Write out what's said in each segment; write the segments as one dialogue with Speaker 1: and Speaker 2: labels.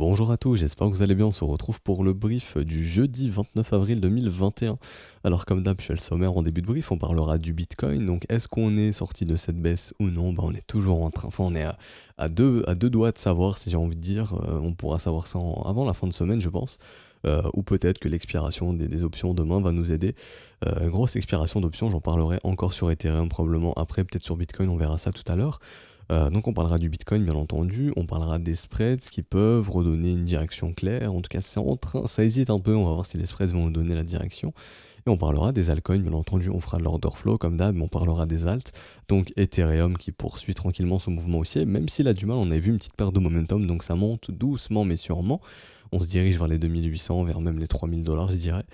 Speaker 1: Bonjour à tous, j'espère que vous allez bien. On se retrouve pour le brief du jeudi 29 avril 2021. Alors comme d'hab, je fais le sommaire en début de brief, on parlera du Bitcoin. Donc est-ce qu'on est sorti de cette baisse ou non? On est toujours en train, enfin on est à deux doigts de savoir si j'ai envie de dire. On pourra savoir ça avant la fin de semaine je pense. Ou peut-être que l'expiration des options demain va nous aider. Grosse expiration d'options, j'en parlerai encore sur Ethereum probablement après, peut-être sur Bitcoin, on verra ça tout à l'heure. Donc on parlera du Bitcoin bien entendu, on parlera des spreads qui peuvent redonner une direction claire, en tout cas c'est en train, ça hésite un peu, on va voir si les spreads vont nous donner la direction. Et on parlera des altcoins bien entendu, on fera de l'order flow comme d'hab, mais on parlera des alts, donc Ethereum qui poursuit tranquillement son mouvement haussier, même s'il a du mal, on avait vu une petite perte de momentum, donc ça monte doucement mais sûrement, on se dirige vers les 2800, vers même les 3000 $ je dirais.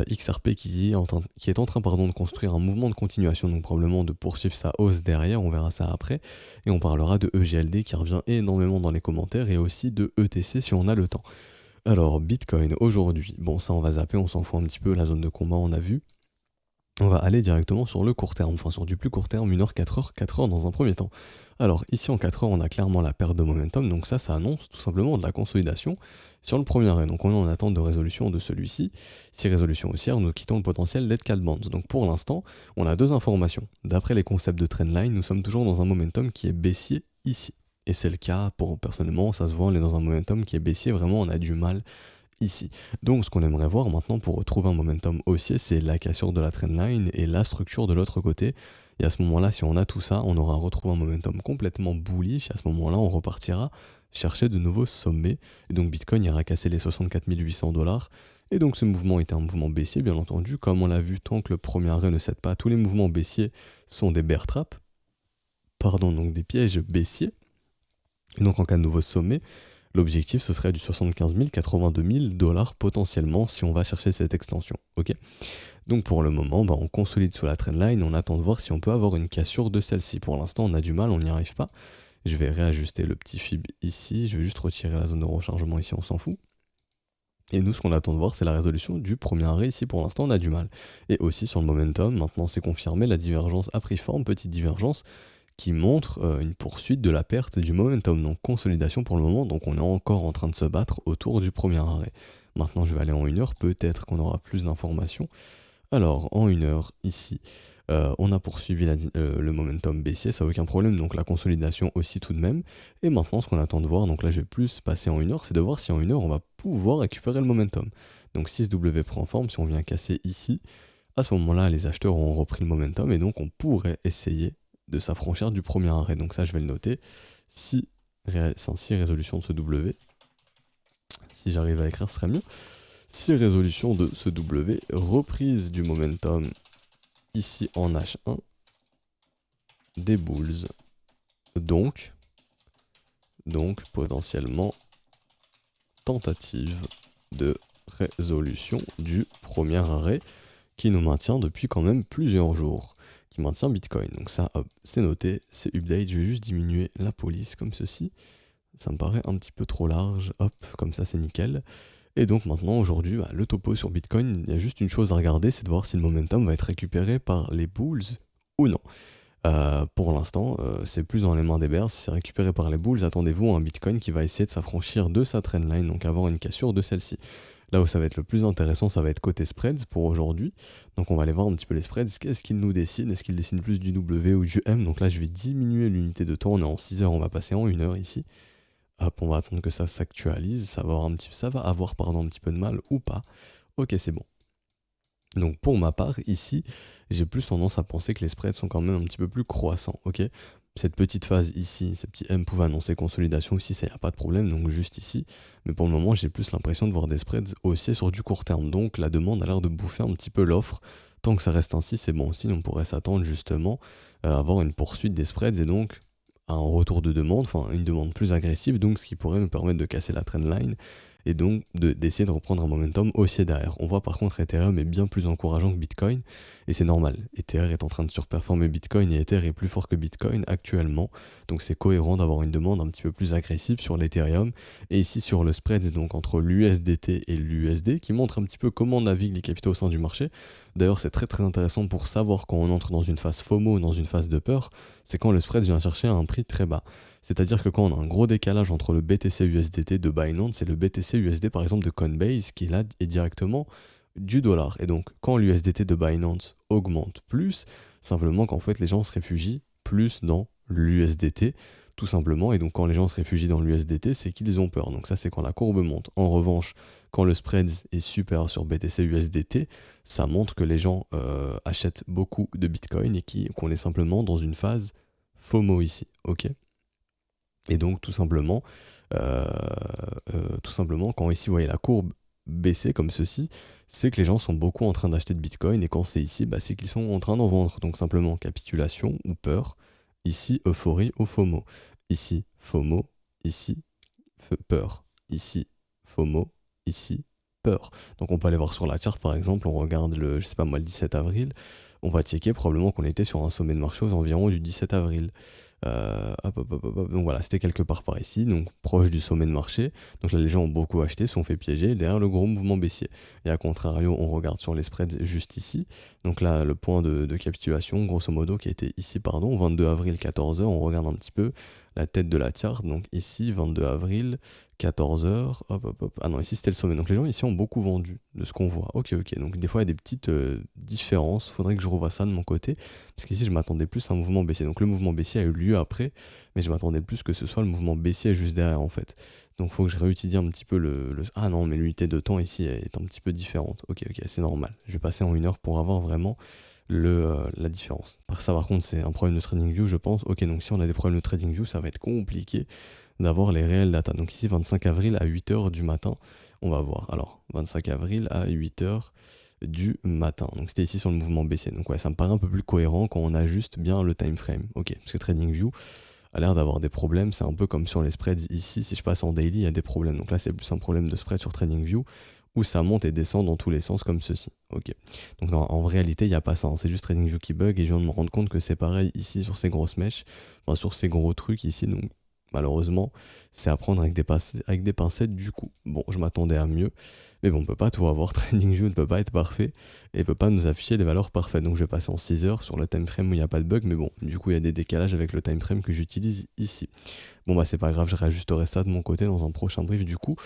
Speaker 1: XRP qui est en train pardon, de construire un mouvement de continuation, donc probablement de poursuivre sa hausse derrière, on verra ça après. Et on parlera de EGLD qui revient énormément dans les commentaires et aussi de ETC si on a le temps. Alors Bitcoin aujourd'hui, bon ça on va zapper, on s'en fout un petit peu, la zone de combat on a vu. On va aller directement sur le court terme, enfin sur du plus court terme, 1 heure, 4 heures, 4 heures dans un premier temps. Alors ici en 4 heures, on a clairement la perte de momentum, donc ça annonce tout simplement de la consolidation sur le premier arrêt. Donc on est en attente de résolution de celui-ci. Si résolution haussière, nous quittons le potentiel dead cat bands. Donc pour l'instant, on a deux informations. D'après les concepts de trendline, nous sommes toujours dans un momentum qui est baissier ici. Et c'est le cas pour personnellement, ça se voit, on est dans un momentum qui est baissier, vraiment on a du mal ici. Donc ce qu'on aimerait voir maintenant pour retrouver un momentum haussier, c'est la cassure de la trendline et la structure de l'autre côté. Et à ce moment-là, si on a tout ça, on aura retrouvé un momentum complètement bullish. À ce moment-là, on repartira chercher de nouveaux sommets. Et donc Bitcoin ira casser les 64 800 $. Et donc ce mouvement était un mouvement baissier, bien entendu. Comme on l'a vu, tant que le premier arrêt ne cède pas, tous les mouvements baissiers sont des bear traps. Pardon, donc des pièges baissiers. Et donc en cas de nouveau sommet, l'objectif, ce serait du 75 000, 82 000 $ potentiellement si on va chercher cette extension. Ok. Donc pour le moment, on consolide sur la trendline, on attend de voir si on peut avoir une cassure de celle-ci. Pour l'instant, on a du mal, on n'y arrive pas. Je vais réajuster le petit fib ici, je vais juste retirer la zone de rechargement ici, on s'en fout. Et nous, ce qu'on attend de voir, c'est la résolution du premier arrêt. Ici, pour l'instant, on a du mal. Et aussi sur le momentum, maintenant c'est confirmé, la divergence a pris forme, petite divergence, qui montre une poursuite de la perte du momentum, donc consolidation pour le moment, donc on est encore en train de se battre autour du premier arrêt. Maintenant je vais aller en 1 heure, peut-être qu'on aura plus d'informations. Alors en 1 heure ici, on a poursuivi le momentum baissier, ça n'a aucun problème, donc la consolidation aussi tout de même. Et maintenant ce qu'on attend de voir, donc là je vais plus passer en 1 heure, c'est de voir si en 1 heure on va pouvoir récupérer le momentum. Donc 6W prend forme, si on vient casser ici, à ce moment-là les acheteurs auront repris le momentum et donc on pourrait essayer de s'affranchir du premier arrêt. Donc ça, je vais le noter. Si résolution de ce W, si j'arrive à écrire, ce serait mieux. Si résolution de ce W, reprise du momentum ici en H1, des bulls. Donc potentiellement tentative de résolution du premier arrêt qui nous maintient depuis quand même plusieurs jours, qui maintient Bitcoin. Donc ça, hop, c'est noté, c'est update. Je vais juste diminuer la police comme ceci. Ça me paraît un petit peu trop large. Hop, comme ça, c'est nickel. Et donc maintenant, aujourd'hui, le topo sur Bitcoin, il y a juste une chose à regarder, c'est de voir si le momentum va être récupéré par les bulls ou non. Pour l'instant, c'est plus dans les mains des bears. Si c'est récupéré par les bulls, attendez-vous à un Bitcoin qui va essayer de s'affranchir de sa trendline, donc avoir une cassure de celle-ci. Là où ça va être le plus intéressant, ça va être côté spreads pour aujourd'hui. Donc on va aller voir un petit peu les spreads. Qu'est-ce qu'ils nous dessinent? Est-ce qu'ils dessinent plus du W ou du M? Donc là, je vais diminuer l'unité de temps. On est en 6 heures, on va passer en 1 heure ici. Hop, on va attendre que ça s'actualise. Ça va avoir un petit peu de mal ou pas. Ok, c'est bon. Donc pour ma part, ici, j'ai plus tendance à penser que les spreads sont quand même un petit peu plus croissants, ok? Cette petite phase ici, ces petits M pouvaient annoncer consolidation ici, ça y a pas de problème, donc juste ici. Mais pour le moment, j'ai plus l'impression de voir des spreads haussiers sur du court terme. Donc la demande a l'air de bouffer un petit peu l'offre. Tant que ça reste ainsi, c'est bon aussi. On pourrait s'attendre justement à avoir une poursuite des spreads et donc à un retour de demande, enfin une demande plus agressive, donc ce qui pourrait nous permettre de casser la trendline et donc d'essayer de reprendre un momentum haussier derrière. On voit par contre Ethereum est bien plus encourageant que Bitcoin, et c'est normal. Ether est en train de surperformer Bitcoin, et Ether est plus fort que Bitcoin actuellement, donc c'est cohérent d'avoir une demande un petit peu plus agressive sur l'Ethereum, et ici sur le spread, donc entre l'USDT et l'USD, qui montre un petit peu comment naviguent les capitaux au sein du marché. D'ailleurs, c'est très très intéressant pour savoir quand on entre dans une phase FOMO, dans une phase de peur, c'est quand le spread vient chercher un prix très bas. C'est-à-dire que quand on a un gros décalage entre le BTC USDT de Binance et le BTC USD par exemple de Coinbase, qui là est directement du dollar. Et donc, quand l'USDT de Binance augmente plus, simplement qu'en fait les gens se réfugient plus dans l'USDT, tout simplement. Et donc, quand les gens se réfugient dans l'USDT, c'est qu'ils ont peur. Donc, ça, c'est quand la courbe monte. En revanche, quand le spread est super sur BTC USDT, ça montre que les gens achètent beaucoup de Bitcoin et qu'on est simplement dans une phase FOMO ici. Ok. Et donc, euh, tout simplement, quand ici, vous voyez la courbe baisser comme ceci, c'est que les gens sont beaucoup en train d'acheter de Bitcoin, et quand c'est ici, bah, c'est qu'ils sont en train d'en vendre. Donc simplement capitulation ou peur, ici euphorie ou FOMO, ici FOMO, ici peur, ici FOMO, ici peur. Donc on peut aller voir sur la charte par exemple, on regarde je sais pas moi, le 17 avril, on va checker probablement qu'on était sur un sommet de marché aux environs du 17 avril. Donc voilà, c'était quelque part par ici, donc proche du sommet de marché. Donc là, les gens ont beaucoup acheté, se sont fait piéger derrière le gros mouvement baissier. Et à contrario, on regarde sur les spreads juste ici. Donc là, le point de capitulation, grosso modo, qui était ici, pardon, 22 avril, 14h. On regarde un petit peu la tête de la charte. Donc ici, 22 avril, 14h. Hop, hop, hop. Ah non, ici, c'était le sommet. Donc les gens ici ont beaucoup vendu de ce qu'on voit. Ok, ok. Donc des fois, il y a des petites différences. Faudrait que je revoie ça de mon côté. Parce qu'ici, je m'attendais plus à un mouvement baissier. Donc le mouvement baissier a eu lieu après, mais je m'attendais plus que ce soit le mouvement baissier juste derrière en fait. Donc il faut que je réutilise un petit peu Ah non, mais l'unité de temps ici est un petit peu différente. Ok, ok, c'est normal. Je vais passer en 1 heure pour avoir vraiment la différence. Par contre, c'est un problème de TradingView, je pense. Ok, donc si on a des problèmes de TradingView, ça va être compliqué d'avoir les réels data. Donc ici, 25 avril à 8h du matin, on va voir. Alors, 25 avril à 8h du matin. Donc c'était ici sur le mouvement baissier. Donc ouais, ça me paraît un peu plus cohérent quand on ajuste bien le time frame. Ok, parce que TradingView a l'air d'avoir des problèmes. C'est un peu comme sur les spreads ici. Si je passe en daily, il y a des problèmes. Donc là, c'est plus un problème de spread sur TradingView où ça monte et descend dans tous les sens comme ceci. Ok. Donc non, en réalité, il n'y a pas ça. Hein. C'est juste TradingView qui bug et je viens de me rendre compte que c'est pareil ici sur ces grosses mèches, enfin sur ces gros trucs ici. Donc malheureusement, c'est à prendre avec des pincettes du coup. Bon, je m'attendais à mieux, mais bon, on peut pas tout avoir. TradingView ne peut pas être parfait et peut pas nous afficher les valeurs parfaites. Donc je vais passer en 6 heures sur le time frame où il n'y a pas de bug, mais bon, du coup, il y a des décalages avec le time frame que j'utilise ici. Bon, bah, c'est pas grave, je réajusterai ça de mon côté dans un prochain brief du coup.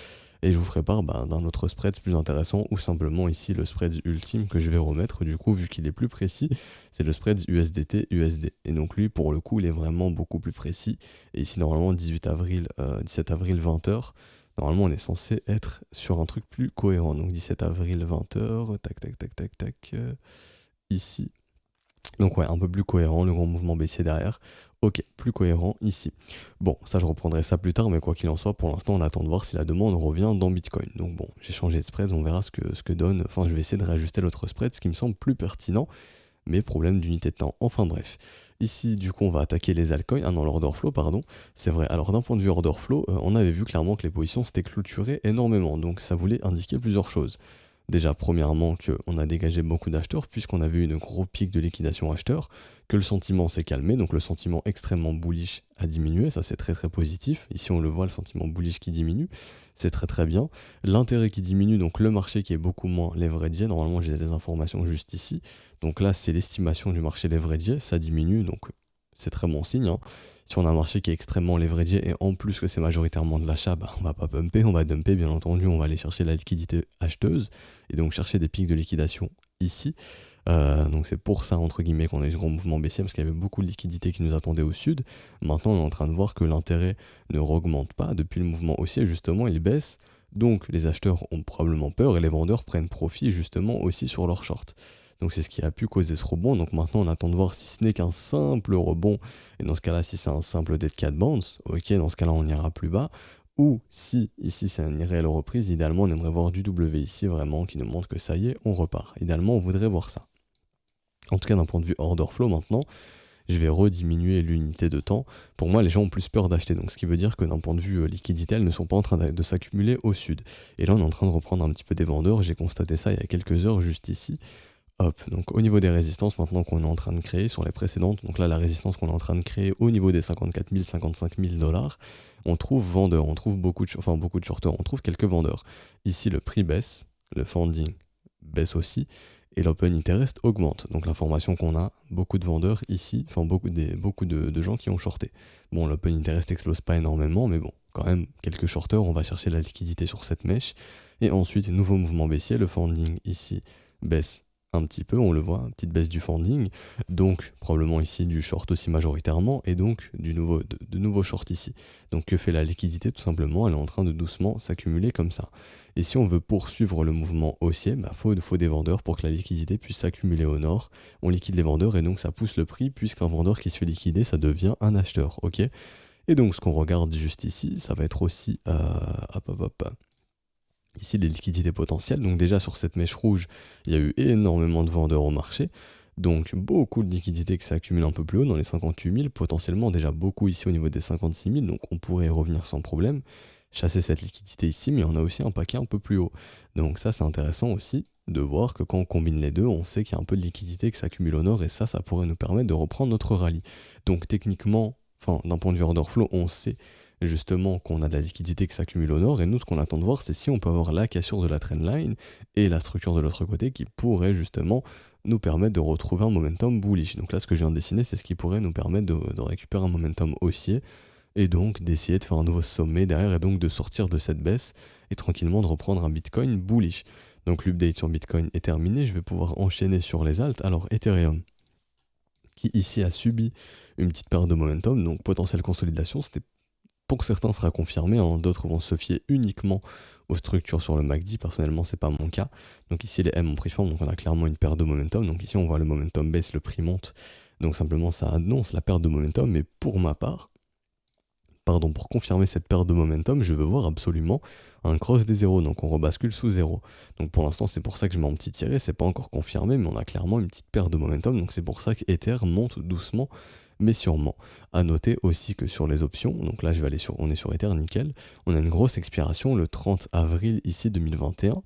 Speaker 1: Et je vous ferai part d'un autre spread plus intéressant ou simplement ici le spread ultime que je vais remettre du coup vu qu'il est plus précis, c'est le spread USDT USD. Et donc lui pour le coup il est vraiment beaucoup plus précis. Et ici normalement 17 avril 20h, normalement on est censé être sur un truc plus cohérent. Donc 17 avril 20h, tac tac tac tac tac, ici. Donc ouais, un peu plus cohérent, le gros mouvement baissier derrière. Ok, plus cohérent ici. Bon, ça je reprendrai ça plus tard, mais quoi qu'il en soit, pour l'instant on attend de voir si la demande revient dans Bitcoin. Donc bon, j'ai changé de spread, on verra ce que donne. Enfin, je vais essayer de réajuster l'autre spread, ce qui me semble plus pertinent, mais problème d'unité de temps. Enfin bref. Ici, du coup, on va attaquer les altcoins. Ah non, l'order flow, pardon. C'est vrai. Alors d'un point de vue order flow, on avait vu clairement que les positions s'étaient clôturées énormément. Donc ça voulait indiquer plusieurs choses. Déjà, premièrement, qu'on a dégagé beaucoup d'acheteurs, puisqu'on avait eu une grosse pic de liquidation acheteurs, que le sentiment s'est calmé, donc le sentiment extrêmement bullish a diminué, ça c'est très très positif. Ici, on le voit, le sentiment bullish qui diminue, c'est très très bien. L'intérêt qui diminue, donc le marché qui est beaucoup moins leveragé, normalement j'ai les informations juste ici, donc là c'est l'estimation du marché leveragé, ça diminue, donc c'est très bon signe. Hein. Si on a un marché qui est extrêmement leveragé et en plus que c'est majoritairement de l'achat, bah, on va pas pumper, on va dumper bien entendu, on va aller chercher la liquidité acheteuse et donc chercher des pics de liquidation ici. Donc c'est pour ça entre guillemets qu'on a eu ce gros mouvement baissier parce qu'il y avait beaucoup de liquidités qui nous attendaient au sud. Maintenant on est en train de voir que l'intérêt ne augmente pas depuis le mouvement haussier, justement il baisse. Donc les acheteurs ont probablement peur et les vendeurs prennent profit justement aussi sur leur short. Donc c'est ce qui a pu causer ce rebond. Donc maintenant on attend de voir si ce n'est qu'un simple rebond. Et dans ce cas-là, si c'est un simple dead cat bounce, ok, dans ce cas-là on ira plus bas. Ou si ici c'est une réelle reprise, idéalement on aimerait voir du W ici vraiment qui nous montre que ça y est, on repart. Idéalement on voudrait voir ça. En tout cas d'un point de vue order flow maintenant, je vais rediminuer l'unité de temps. Pour moi, les gens ont plus peur d'acheter, donc ce qui veut dire que d'un point de vue liquidité, elles ne sont pas en train de s'accumuler au sud. Et là, on est en train de reprendre un petit peu des vendeurs. J'ai constaté ça il y a quelques heures juste ici. Hop, donc au niveau des résistances maintenant qu'on est en train de créer sur les précédentes, donc là la résistance qu'on est en train de créer au niveau des 54 000, 55 000 $, on trouve vendeurs, on trouve beaucoup de shorters, on trouve quelques vendeurs. Ici le prix baisse, le funding baisse aussi, et l'open interest augmente. Donc l'information qu'on a, beaucoup de vendeurs ici, enfin beaucoup de gens qui ont shorté. Bon, l'open interest explose pas énormément, mais bon, quand même, quelques shorteurs, on va chercher la liquidité sur cette mèche. Et ensuite, nouveau mouvement baissier, le funding ici baisse un petit peu, on le voit, petite baisse du funding, donc probablement ici du short aussi majoritairement, et donc de nouveau short ici. Donc que fait la liquidité? Tout simplement, elle est en train de doucement s'accumuler comme ça. Et si on veut poursuivre le mouvement haussier, faut des vendeurs pour que la liquidité puisse s'accumuler au nord. On liquide les vendeurs et donc ça pousse le prix, puisqu'un vendeur qui se fait liquider, ça devient un acheteur, ok? Et donc ce qu'on regarde juste ici, ça va être aussi... Ici, les liquidités potentielles. Donc déjà, sur cette mèche rouge, il y a eu énormément de vendeurs au marché. Donc beaucoup de liquidités qui s'accumulent un peu plus haut, dans les 58 000, potentiellement déjà beaucoup ici au niveau des 56 000, donc on pourrait y revenir sans problème, chasser cette liquidité ici, mais on a aussi un paquet un peu plus haut. Donc ça, c'est intéressant aussi de voir que quand on combine les deux, on sait qu'il y a un peu de liquidité qui s'accumule au nord, et ça pourrait nous permettre de reprendre notre rallye. Donc techniquement, enfin d'un point de vue order flow, on sait justement qu'on a de la liquidité qui s'accumule au nord, et nous ce qu'on attend de voir, c'est si on peut avoir la cassure de la trendline et la structure de l'autre côté qui pourrait justement nous permettre de retrouver un momentum bullish. Donc là, ce que je viens de dessiner, c'est ce qui pourrait nous permettre de récupérer un momentum haussier et donc d'essayer de faire un nouveau sommet derrière, et donc de sortir de cette baisse et tranquillement de reprendre un Bitcoin bullish. Donc l'update sur Bitcoin est terminé, je vais pouvoir enchaîner sur les alts. Alors Ethereum, qui ici a subi une petite perte de momentum, donc potentielle consolidation, c'était pour certains sera confirmé, hein, d'autres vont se fier uniquement aux structures sur le MACD. Personnellement, c'est pas mon cas. Donc ici, les M ont pris forme, donc on a clairement une perte de momentum. Donc ici, on voit le momentum baisse, le prix monte. Donc simplement, ça annonce la perte de momentum. Mais pour ma part, pour confirmer cette perte de momentum, je veux voir absolument un cross des zéros. Donc on rebascule sous zéro. Donc pour l'instant, c'est pour ça que je mets en petit tiré. C'est pas encore confirmé, mais on a clairement une petite perte de momentum. Donc c'est pour ça que Ether monte doucement, mais sûrement. À noter aussi que sur les options, donc là on est sur Ether, nickel, on a une grosse expiration le 30 avril ici 2021,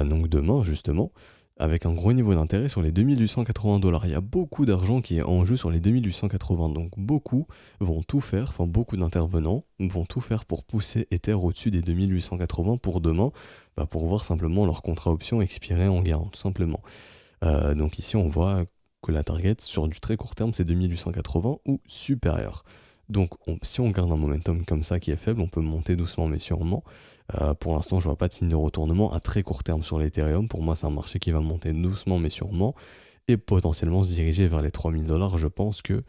Speaker 1: donc demain justement, avec un gros niveau d'intérêt sur les 2880 $. Il y a beaucoup d'argent qui est en jeu sur les 2880, donc beaucoup vont tout faire, enfin beaucoup d'intervenants vont tout faire pour pousser Ether au-dessus des 2880 pour demain, pour voir simplement leur contrat option expirer en gain, tout simplement. Donc ici on voit que la target sur du très court terme c'est 2880 ou supérieur. Donc si on garde un momentum comme ça qui est faible, on peut monter doucement mais sûrement. Pour l'instant, je vois pas de signe de retournement à très court terme sur l'Ethereum. Pour moi, c'est un marché qui va monter doucement mais sûrement et potentiellement se diriger vers les 3000 $. Je pense que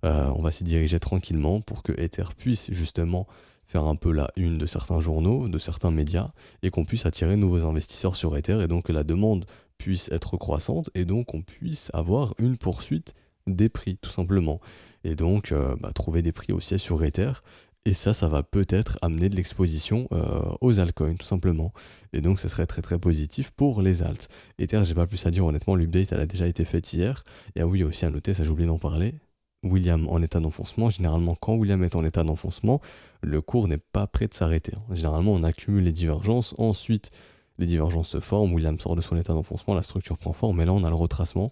Speaker 1: on va s'y diriger tranquillement pour que Ether puisse justement faire un peu la une de certains journaux, de certains médias, et qu'on puisse attirer de nouveaux investisseurs sur Ether, et donc que la demande puisse être croissante, et donc on puisse avoir une poursuite des prix, tout simplement. Et donc trouver des prix aussi sur Ether, et ça va peut-être amener de l'exposition aux altcoins, tout simplement. Et donc ça serait très très positif pour les alts. Ether, j'ai pas plus à dire, honnêtement, l'update elle a déjà été faite hier. Et ah oui, aussi à noter, ça j'ai oublié d'en parler, William en état d'enfoncement. Généralement, quand William est en état d'enfoncement, le cours n'est pas prêt de s'arrêter. Généralement, on accumule les divergences, ensuite les divergences se forment, William sort de son état d'enfoncement, la structure prend forme, et là on a le retracement.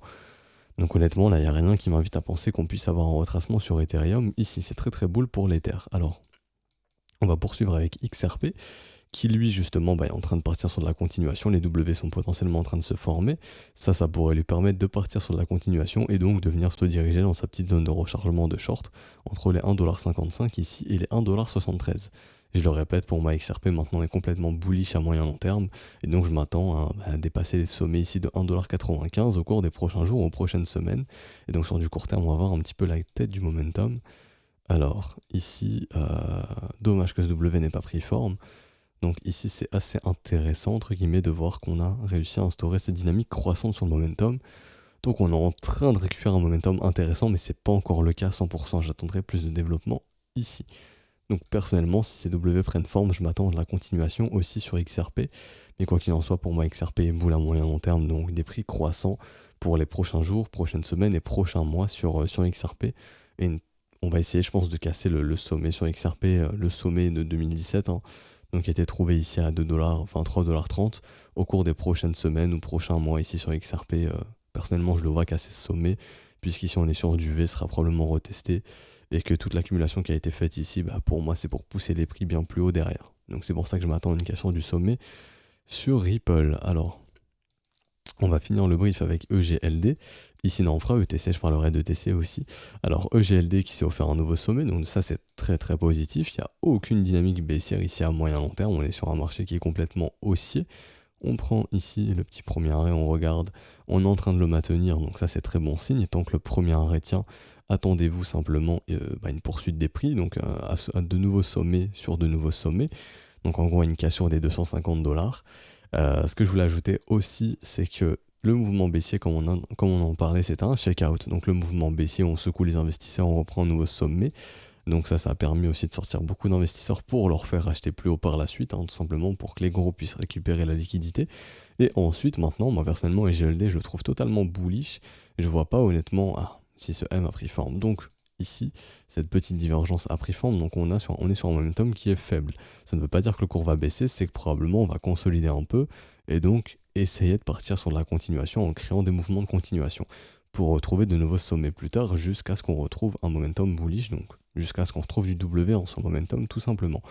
Speaker 1: Donc honnêtement, là, il n'y a rien qui m'invite à penser qu'on puisse avoir un retracement sur Ethereum. Ici, c'est très très boule pour l'Ether. Alors, on va poursuivre avec XRP, qui lui justement est en train de partir sur de la continuation. Les W sont potentiellement en train de se former. Ça pourrait lui permettre de partir sur de la continuation et donc de venir se diriger dans sa petite zone de rechargement de short entre les 1,55$ ici et les 1,73$. Je le répète, pour moi, XRP maintenant est complètement bullish à moyen long terme, et donc je m'attends à dépasser les sommets ici de 1,95$ au cours des prochains jours, aux prochaines semaines. Et donc sur du court terme, on va voir un petit peu la tête du momentum. Alors ici, dommage que ce W n'ait pas pris forme. Donc ici c'est assez intéressant entre guillemets de voir qu'on a réussi à instaurer cette dynamique croissante sur le momentum. Donc on est en train de récupérer un momentum intéressant, mais c'est pas encore le cas à 100%. J'attendrai plus de développement ici. Donc personnellement, si ces W prennent forme, je m'attends à de la continuation aussi sur XRP. Mais quoi qu'il en soit, pour moi, XRP est boule à moyen long terme, donc des prix croissants pour les prochains jours, prochaines semaines et prochains mois sur XRP. Et on va essayer, je pense, de casser le sommet sur XRP, le sommet de 2017, hein, donc qui a été trouvé ici à 2$, enfin 3,30$ au cours des prochaines semaines ou prochains mois ici sur XRP. Personnellement, je le vois casser ce sommet, puisqu'ici on est sur du V, sera probablement retesté, et que toute l'accumulation qui a été faite ici, pour moi, c'est pour pousser les prix bien plus haut derrière. Donc c'est pour ça que je m'attends à une cassure du sommet sur Ripple. Alors, On va finir le brief avec EGLD. Ici, non, on fera ETC, je parlerai d'ETC aussi. Alors, EGLD qui s'est offert un nouveau sommet, donc ça, c'est très très positif. Il n'y a aucune dynamique baissière ici à moyen long terme. On est sur un marché qui est complètement haussier. On prend ici le petit premier arrêt, on regarde, on est en train de le maintenir, donc ça c'est très bon signe. Et tant que le premier arrêt tient, attendez-vous simplement une poursuite des prix, donc à de nouveaux sommets sur de nouveaux sommets. Donc en gros une cassure des 250 $. Ce que je voulais ajouter aussi, c'est que le mouvement baissier, comme on en parlait, c'est un check-out. Donc le mouvement baissier, on secoue les investisseurs, on reprend un nouveau sommet. Donc ça a permis aussi de sortir beaucoup d'investisseurs pour leur faire acheter plus haut par la suite, tout simplement pour que les gros puissent récupérer la liquidité. Et ensuite, maintenant, moi personnellement, EGLD, je le trouve totalement bullish. Je vois pas honnêtement si ce M a pris forme. Donc ici, cette petite divergence a pris forme, donc on est sur un momentum qui est faible. Ça ne veut pas dire que le cours va baisser, c'est que probablement on va consolider un peu et donc essayer de partir sur de la continuation en créant des mouvements de continuation pour retrouver de nouveaux sommets plus tard jusqu'à ce qu'on retrouve un momentum bullish, donc jusqu'à ce qu'on retrouve du W en son momentum tout simplement.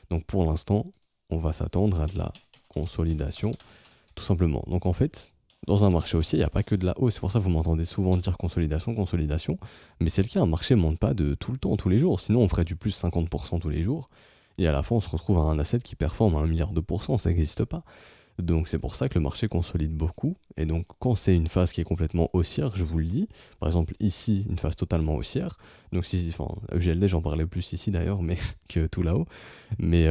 Speaker 1: Donc pour l'instant, on va s'attendre à de la consolidation tout simplement. Donc en fait, dans un marché haussier, il n'y a pas que de la hausse. C'est pour ça que vous m'entendez souvent dire consolidation, consolidation. Mais c'est le cas, un marché ne monte pas de tout le temps, tous les jours. Sinon, on ferait du plus 50% tous les jours. Et à la fin, on se retrouve à un asset qui performe à 1 milliard de pourcents. Ça n'existe pas. Donc c'est pour ça que le marché consolide beaucoup. Et donc quand c'est une phase qui est complètement haussière, je vous le dis, par exemple ici, une phase totalement haussière. Donc EGLD, j'en parlais plus ici d'ailleurs, mais que tout là-haut. Mais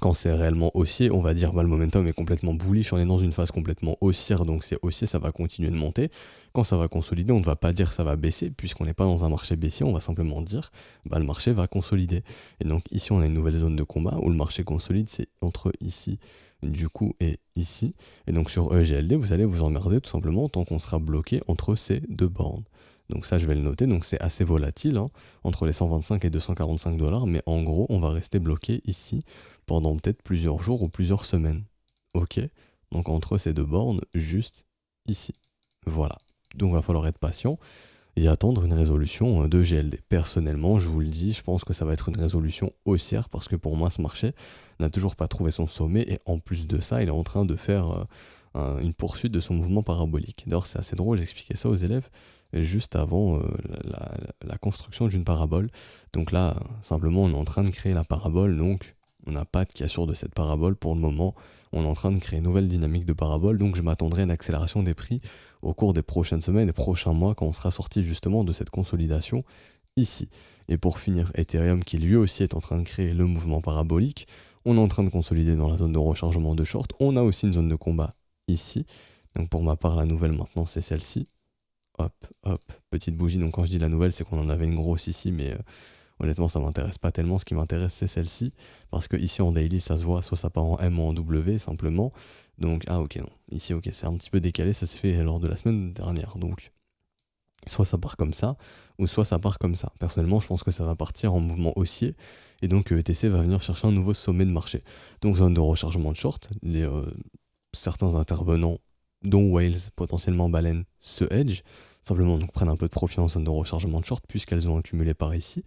Speaker 1: quand c'est réellement haussier, on va dire le momentum est complètement bullish, on est dans une phase complètement haussière, donc c'est haussier, ça va continuer de monter. Quand ça va consolider, on ne va pas dire ça va baisser, puisqu'on n'est pas dans un marché baissier, on va simplement dire le marché va consolider. Et donc ici, on a une nouvelle zone de combat où le marché consolide, c'est entre ici, du coup, et ici. Et donc sur EGLD, vous allez vous emmerder tout simplement tant qu'on sera bloqué entre ces deux bornes. Donc ça, je vais le noter, donc c'est assez volatile, entre les 125 et 245 $, mais en gros, on va rester bloqué ici pendant peut-être plusieurs jours ou plusieurs semaines. Ok, donc entre ces deux bornes, juste ici. Voilà. Donc il va falloir être patient et attendre une résolution de GLD. Personnellement, je vous le dis, je pense que ça va être une résolution haussière parce que pour moi, ce marché n'a toujours pas trouvé son sommet et en plus de ça, il est en train de faire une poursuite de son mouvement parabolique. D'ailleurs, c'est assez drôle, j'expliquais ça aux élèves juste avant la construction d'une parabole. Donc là, simplement, on est en train de créer la parabole, donc on n'a pas de cassure de cette parabole pour le moment. On est en train de créer une nouvelle dynamique de parabole, donc je m'attendrai à une accélération des prix au cours des prochaines semaines et prochains mois quand on sera sorti justement de cette consolidation ici. Et pour finir, Ethereum qui lui aussi est en train de créer le mouvement parabolique, on est en train de consolider dans la zone de rechargement de short. On a aussi une zone de combat ici. Donc pour ma part, la nouvelle maintenant, c'est celle-ci. Hop, hop, petite bougie. Donc quand je dis la nouvelle, c'est qu'on en avait une grosse ici, mais honnêtement, ça m'intéresse pas tellement. Ce qui m'intéresse, c'est celle-ci. Parce que ici en daily, ça se voit, soit ça part en M ou en W, simplement. Donc, ok, non. Ici, ok, c'est un petit peu décalé. Ça s'est fait lors de la semaine dernière. Donc, soit ça part comme ça, ou soit ça part comme ça. Personnellement, je pense que ça va partir en mouvement haussier. Et donc, ETC va venir chercher un nouveau sommet de marché. Donc, zone de rechargement de short. Certains intervenants, dont Whales, potentiellement Baleine, se hedge. Simplement, donc, prennent un peu de profit en zone de rechargement de short, puisqu'elles ont accumulé par ici.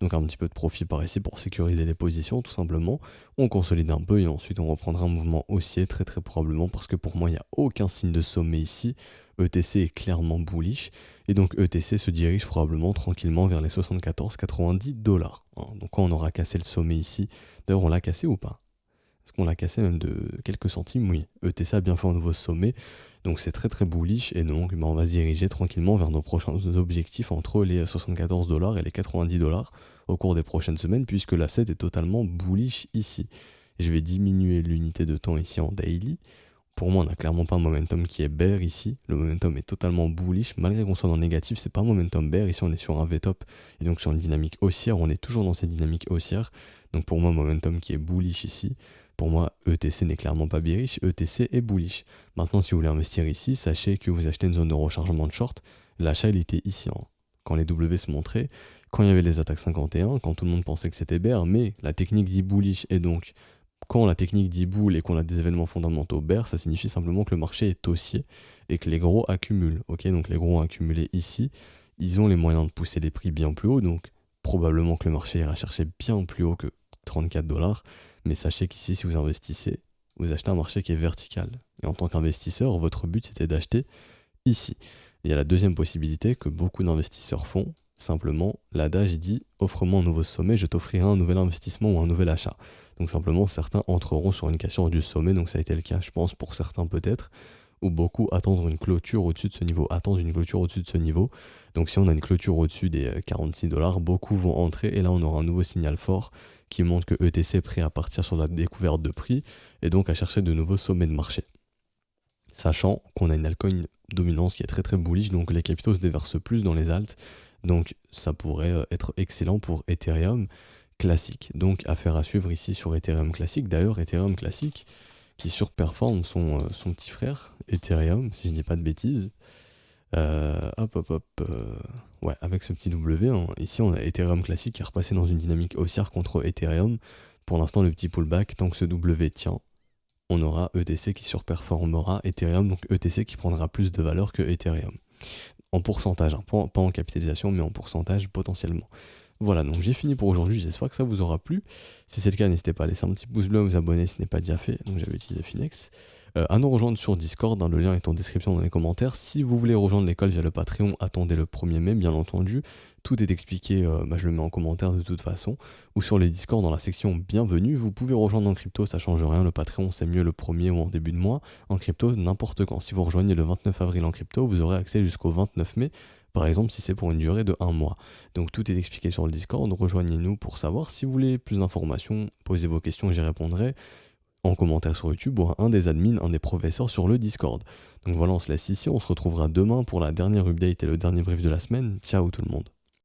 Speaker 1: Donc un petit peu de profit par ici pour sécuriser les positions tout simplement. On consolide un peu et ensuite on reprendra un mouvement haussier très probablement parce que pour moi il n'y a aucun signe de sommet ici. ETC est clairement bullish et donc ETC se dirige probablement tranquillement vers les 74-90 $. Donc quand on aura cassé le sommet ici, d'ailleurs on l'a cassé ou pas? Est-ce qu'on l'a cassé même de quelques centimes? Oui, ETC a bien fait un nouveau sommet. Donc c'est très bullish et donc on va se diriger tranquillement vers nos prochains objectifs entre les 74 $ et les 90 $ au cours des prochaines semaines puisque l'asset est totalement bullish ici. Je vais diminuer l'unité de temps ici en daily. Pour moi, on n'a clairement pas un momentum qui est bear ici. Le momentum est totalement bullish. Malgré qu'on soit dans le négatif, c'est pas un momentum bear. Ici, on est sur un V-top et donc sur une dynamique haussière. On est toujours dans cette dynamique haussière. Donc pour moi, momentum qui est bullish ici. Pour moi, ETC n'est clairement pas bearish, ETC est bullish. Maintenant, si vous voulez investir ici, sachez que vous achetez une zone de rechargement de short. L'achat, il était ici, quand les W se montraient, quand il y avait les attaques 51, quand tout le monde pensait que c'était bear, mais la technique dit bullish, et donc, quand la technique dit bull et qu'on a des événements fondamentaux bear, ça signifie simplement que le marché est haussier et que les gros accumulent. Ok, donc les gros ont accumulé ici, ils ont les moyens de pousser les prix bien plus haut, donc probablement que le marché ira chercher bien plus haut que 34 $. Mais sachez qu'ici, si vous investissez, vous achetez un marché qui est vertical. Et en tant qu'investisseur, votre but c'était d'acheter ici. Il y a la deuxième possibilité que beaucoup d'investisseurs font. Simplement, l'adage il dit offre-moi un nouveau sommet, je t'offrirai un nouvel investissement ou un nouvel achat. Donc simplement, certains entreront sur une cassure du sommet, donc ça a été le cas, je pense, pour certains peut-être, ou beaucoup attendre une clôture au-dessus de ce niveau, attendre une clôture au-dessus de ce niveau. Donc si on a une clôture au-dessus des 46 $, beaucoup vont entrer et là on aura un nouveau signal fort qui montre que ETC est prêt à partir sur la découverte de prix et donc à chercher de nouveaux sommets de marché. Sachant qu'on a une altcoin dominance qui est très très bullish, donc les capitaux se déversent plus dans les alts, donc ça pourrait être excellent pour Ethereum classique. Donc affaire à suivre ici sur Ethereum classique. D'ailleurs, Ethereum classique qui surperforme son petit frère, Ethereum, si je dis pas de bêtises. Ouais, avec ce petit W, hein. Ici on a Ethereum classique qui est repassé dans une dynamique haussière contre Ethereum. Pour l'instant, le petit pullback, tant que ce W tient, on aura ETC qui surperformera Ethereum, donc ETC qui prendra plus de valeur que Ethereum. En pourcentage, hein, pas en capitalisation, mais en pourcentage potentiellement. Voilà, donc j'ai fini pour aujourd'hui, j'espère que ça vous aura plu. Si c'est le cas, n'hésitez pas à laisser un petit pouce bleu, à vous abonner si ce n'est pas déjà fait, donc j'avais utilisé Finex. À nous rejoindre sur Discord, hein, le lien est en description dans les commentaires. Si vous voulez rejoindre l'école via le Patreon, attendez le 1er mai, bien entendu. Tout est expliqué, je le mets en commentaire de toute façon. Ou sur les Discord dans la section bienvenue. Vous pouvez rejoindre en crypto, ça change rien. Le Patreon, c'est mieux le 1er ou en début de mois. En crypto, n'importe quand. Si vous rejoignez le 29 avril en crypto, vous aurez accès jusqu'au 29 mai. Par exemple, si c'est pour une durée de 1 mois. Donc tout est expliqué sur le Discord. Rejoignez-nous pour savoir. Si vous voulez plus d'informations, posez vos questions, j'y répondrai en commentaire sur YouTube ou à un des admins, un des professeurs sur le Discord. Donc voilà, on se laisse ici. On se retrouvera demain pour la dernière update et le dernier brief de la semaine. Ciao tout le monde.